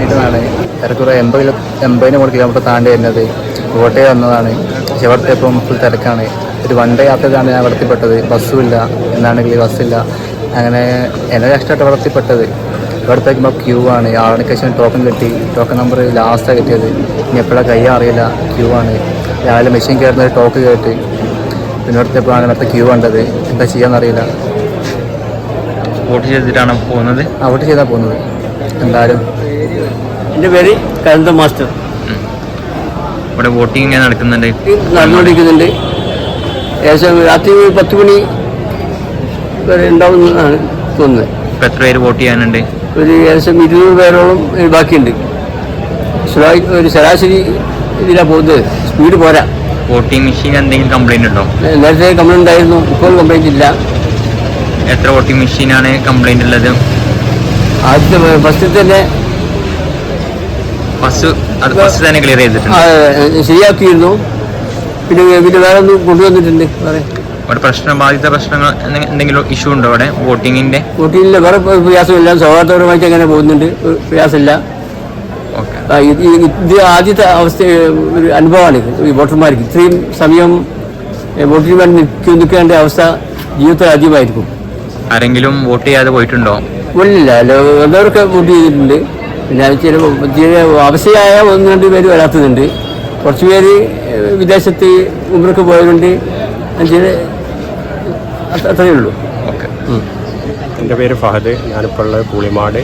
ഇതാണ് ഏറെക്കുറെ 80 കിലോമീറ്റർ താണ്ടി വരുന്നത്. കോട്ടയം വന്നതാണ്. പക്ഷെ ഇവിടുത്തെ ഇപ്പം ഫുൾ തിരക്കാണ്. ഒരു വൺ ഡേ യാത്രയിലാണ് ഞാൻ ഇവിടെത്തിപ്പെട്ടത്. ബസ്സുമില്ല, എന്നാണെങ്കിൽ ബസ്സില്ല. അങ്ങനെ എന്നെ കഷ്ടമായിട്ട് ഇവിടെത്തിപ്പെട്ടത്. ഇവിടത്തേക്കുമ്പോൾ ക്യൂ ആണ്. 6 മണിക്ക് ശേഷം ടോക്കൺ കിട്ടി. ടോക്കൺ നമ്പർ ലാസ്റ്റാണ് കിട്ടിയത്. ഇനി എപ്പോഴാണ് കഴിയാൻ അറിയില്ല. ക്യൂ ആണ്. രാവിലെ മെഷീൻ കയറുന്നത് ടോക്ക് കേട്ട് പിന്നെ ഇവിടുത്തെപ്പോഴാണ് ഇവിടുത്തെ ക്യൂ കണ്ടത്. എന്താ ചെയ്യാന്നറിയില്ല. വോട്ട് ചെയ്തിട്ടാണ് പോകുന്നത്? വോട്ട് ചെയ്താൽ പോകുന്നത്. എന്തായാലും എൻ്റെ പേര് കരന്ത മാസ്റ്റർ. ഇവിടെ വോട്ടിംഗ് എങ്ങനെ നടന്നുകൊണ്ടിരിക്കുന്നുണ്ട്. ഏകദേശം രാത്രി 10 മണി വരെ ഉണ്ടാവുന്നതാണ് തോന്നുന്നത്. ഇപ്പം എത്ര പേര് വോട്ട് ചെയ്യാനുണ്ട്? ഒരു ഏകദേശം 200 പേരോളം ബാക്കിയുണ്ട്. ഒരു ശരാശരി ഇതിലാണ് പോകുന്നത്. സ്പീഡ് പോരാ. വോട്ടിംഗ് മെഷീൻ എന്തെങ്കിലും കംപ്ലൈന്റ് ഉണ്ടോ? നേരത്തെ കംപ്ലൈന്റ് ഉണ്ടായിരുന്നു, ഇപ്പോൾ കംപ്ലൈന്റ് ഇല്ല. എത്ര വോട്ടിംഗ് മെഷീനാണ് കംപ്ലൈന്റ് ഉള്ളത്? ആദ്യത്തെ ഫസ്റ്റ് തന്നെ ക്ലിയർ ചെയ്തിട്ടുണ്ട്, ശരിയാക്കിയിരുന്നു. പിന്നെ വേറെ ഒന്നും കൊണ്ടുവന്നിട്ടുണ്ട്. ബാധിത പ്രശ്നങ്ങൾ എന്തെങ്കിലും ഇഷ്യൂ ഉണ്ടോ അവിടെ? വോട്ടിങ്ങിന്റെ വേറെ പ്രയാസമില്ല. സൗഹാർദ്ദപരമായിട്ട് അങ്ങനെ പോകുന്നുണ്ട്. പ്രയാസമില്ല. ഇത് ആദ്യത്തെ അവസ്ഥ ഒരു അനുഭവമാണ് ഈ വോട്ടർമാർക്ക്. ഇത്രയും സമയം വോട്ടിന് വേണ്ടി നിൽക്കേണ്ട അവസ്ഥ ജീവിതത്തിൽ ആദ്യമായിരിക്കും. ആരെങ്കിലും വോട്ട് ചെയ്യാതെ പോയിട്ടുണ്ടോ? ഇല്ല, എല്ലാവരൊക്കെ വോട്ട് ചെയ്തിട്ടുണ്ട്. പിന്നെ ചില അവസ്ഥയായ 1-2 പേര് വരാത്തതുണ്ട്. കുറച്ച് പേര് വിദേശത്ത് ഉമ്രക്ക് പോയതുകൊണ്ട് അത്രയേ ഉള്ളൂ. എൻ്റെ പേര് ഫഹദ്. ഞാനിപ്പോൾ ഉള്ളത് പുളിമാട്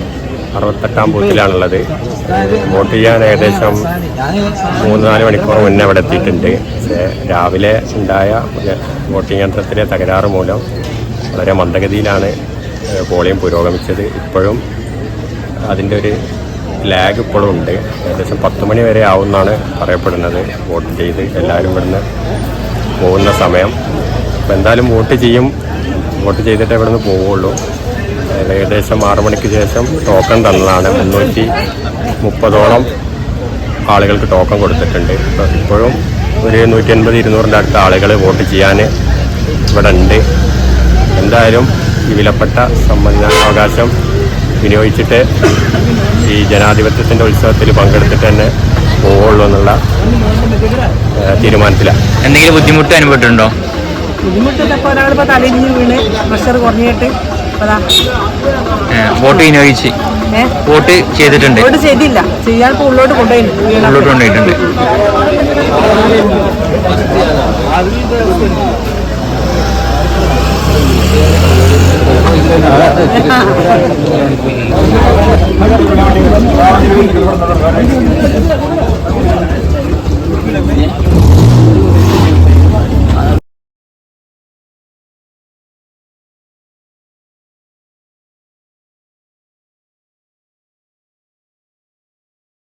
68-ാം ബൂത്തിലാണുള്ളത്. വോട്ട് ചെയ്യാൻ ഏകദേശം 3-4 മണിക്കൂർ മുന്നേ അവിടെ എത്തിയിട്ടുണ്ട്. പക്ഷേ രാവിലെ ഉണ്ടായ വോട്ടിംഗ് യന്ത്രത്തിലെ തകരാറ് മൂലം വളരെ മന്ദഗതിയിലാണ് പോളിംഗ് പുരോഗമിച്ചത്. ഇപ്പോഴും അതിൻ്റെ ഒരു ലാഗ് ഇപ്പോഴും ഉണ്ട്. ഏകദേശം 10 മണി വരെ ആവുമെന്നാണ് പറയപ്പെടുന്നത്. വോട്ട് ചെയ്ത് എല്ലാവരും ഇവിടുന്ന് പോകുന്ന സമയം. അപ്പോൾ എന്തായാലും വോട്ട് ചെയ്യും. വോട്ട് ചെയ്തിട്ട് ഇവിടുന്ന് പോവുള്ളൂ. ഏകദേശം 6 മണിക്ക് ശേഷം ടോക്കൺ തന്നതാണ്. 330ഓളം ആളുകൾക്ക് ടോക്കൺ കൊടുത്തിട്ടുണ്ട്. ഇപ്പോഴും ഒരു 180-200ൻ്റെ അടുത്ത ആളുകൾ വോട്ട് ചെയ്യാൻ ഇവിടെ ഉണ്ട്. എന്തായാലും ഈ വിലപ്പെട്ട സമ്മതിദാനാവകാശം വിനിയോഗിച്ചിട്ട് ഈ ജനാധിപത്യത്തിൻ്റെ ഉത്സവത്തിൽ പങ്കെടുത്തിട്ട് തന്നെ പോവുള്ളൂ എന്നുള്ള തീരുമാനത്തിലാണ്. എന്തെങ്കിലും ബുദ്ധിമുട്ട് അനുഭവപ്പെട്ടിട്ടുണ്ടോ? ബുദ്ധിമുട്ടിപ്പോൾ ഒരാളിപ്പോൾ തലയിഞ്ഞ് വീണ് പ്രഷർ കുറഞ്ഞിട്ട് വോട്ട് വിനിയോഗിച്ച് വോട്ട് ചെയ്തിട്ടുണ്ട്. വോട്ട് ചെയ്തില്ല, ചെയ്യാൻ ഉള്ളോട്ട് കൊണ്ടുപോയിട്ടുണ്ട്. കൊണ്ടുപോയിട്ടുണ്ട്.